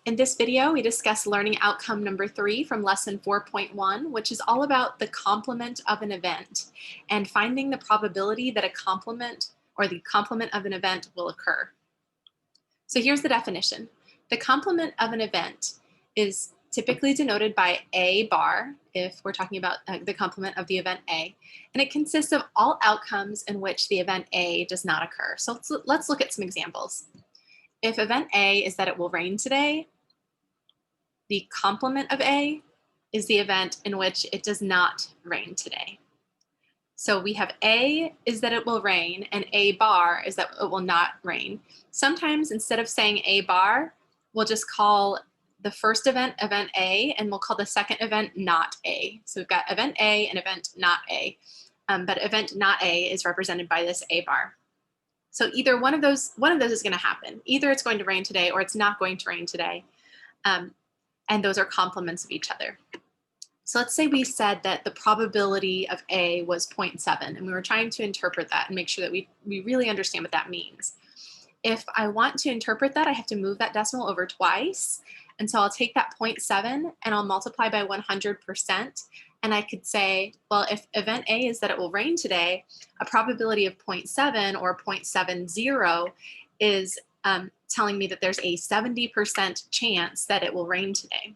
In this video, we discuss learning outcome number 3 from lesson 4.1, which is all about the complement of an event and finding the probability that a complement or the complement of an event will occur. So here's the definition. The complement of an event is typically denoted by A bar, if we're talking about the complement of the event A, and it consists of all outcomes in which the event A does not occur. So let's look at some examples. If event A is that it will rain today, the complement of A is the event in which it does not rain today. So we have A is that it will rain, and A bar is that it will not rain. Sometimes instead of saying A bar, we'll just call the first event event A, and we'll call the second event not A. So we've got event A and event not A, but event not A is represented by this A bar. So either one of those is going to happen. Either it's going to rain today or it's not going to rain today. And those are complements of each other. So let's say we said that the probability of A was 0.7, and we were trying to interpret that and make sure that we really understand what that means. If I want to interpret that, I have to move that decimal over twice. And so I'll take that 0.7 and I'll multiply by 100%. And I could say, well, if event A is that it will rain today, a probability of 0.7 or 0.70 is telling me that there's a 70% chance that it will rain today.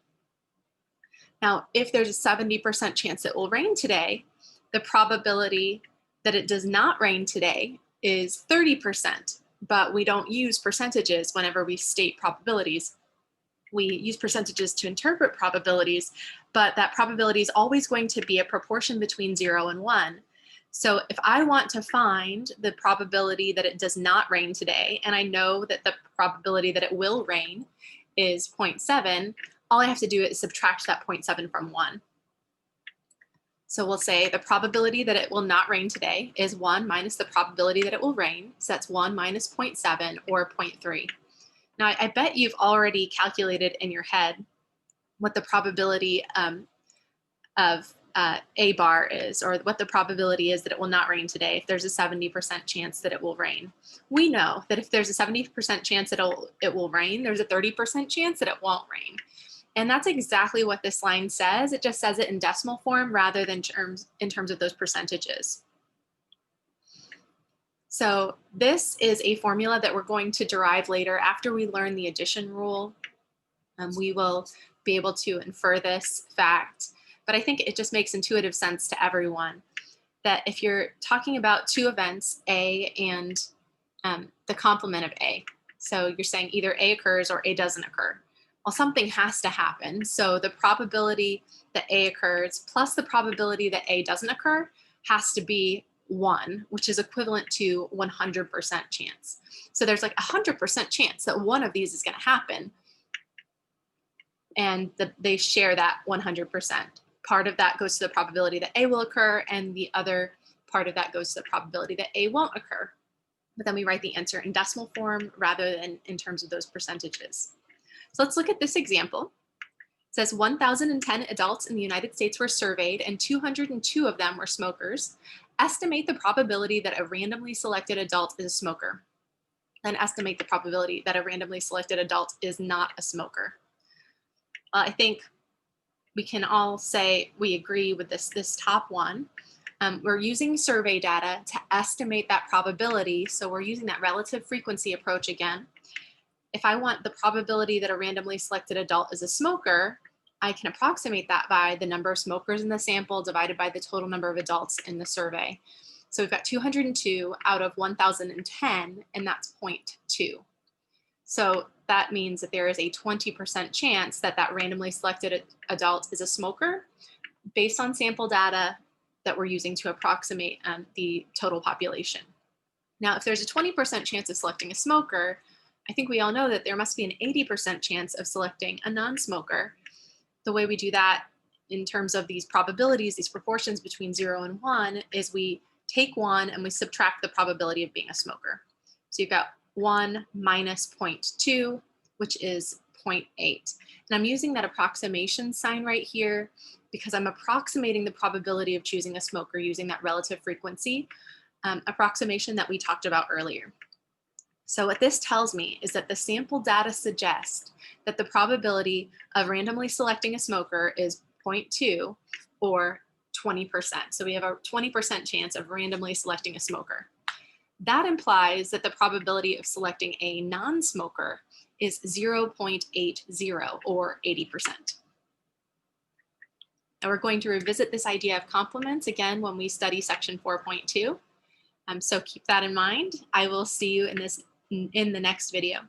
Now, if there's a 70% chance it will rain today, the probability that it does not rain today is 30%, but we don't use percentages whenever we state probabilities. We use percentages to interpret probabilities, but that probability is always going to be a proportion between 0 and 1. So if I want to find the probability that it does not rain today, and I know that the probability that it will rain is 0.7, all I have to do is subtract that 0.7 from 1. So we'll say the probability that it will not rain today is 1 minus the probability that it will rain. So that's 1 minus 0.7 or 0.3. Now I bet you've already calculated in your head what the probability of A bar is, or what the probability is that it will not rain today if there's a 70% chance that it will rain. We know that if there's a 70% chance that it will rain, there's a 30% chance that it won't rain. And that's exactly what this line says. It just says it in decimal form rather than in terms of those percentages. So this is a formula that we're going to derive later after we learn the addition rule. We will be able to infer this fact, but I think it just makes intuitive sense to everyone that if you're talking about two events, A and the complement of A, so you're saying either A occurs or A doesn't occur. Well, something has to happen. So the probability that A occurs plus the probability that A doesn't occur has to be 1, which is equivalent to 100% chance. So there's like 100% chance that one of these is going to happen, and they share that 100%. Part of that goes to the probability that A will occur, and the other part of that goes to the probability that A won't occur. But then we write the answer in decimal form rather than in terms of those percentages. So let's look at this example. It says 1,010 adults in the United States were surveyed, and 202 of them were smokers. Estimate the probability that a randomly selected adult is a smoker. Then estimate the probability that a randomly selected adult is not a smoker. I think we can all say we agree with this top one. We're using survey data to estimate that probability, so we're using that relative frequency approach again. If I want the probability that a randomly selected adult is a smoker, I can approximate that by the number of smokers in the sample divided by the total number of adults in the survey. So we've got 202 out of 1,010, and that's 0.2. So that means that there is a 20% chance that that randomly selected adult is a smoker based on sample data that we're using to approximate the total population. Now, if there's a 20% chance of selecting a smoker, I think we all know that there must be an 80% chance of selecting a non-smoker. The way we do that in terms of these probabilities, these proportions between 0 and 1, is we take 1 and we subtract the probability of being a smoker. So you've got 1 minus 0.2, which is 0.8. And I'm using that approximation sign right here because I'm approximating the probability of choosing a smoker using that relative frequency approximation that we talked about earlier. So what this tells me is that the sample data suggest that the probability of randomly selecting a smoker is 0.2 or 20%. So we have a 20% chance of randomly selecting a smoker. That implies that the probability of selecting a non-smoker is 0.80 or 80%. Now we're going to revisit this idea of complements again when we study section 4.2. So keep that in mind. I will see you in the next video.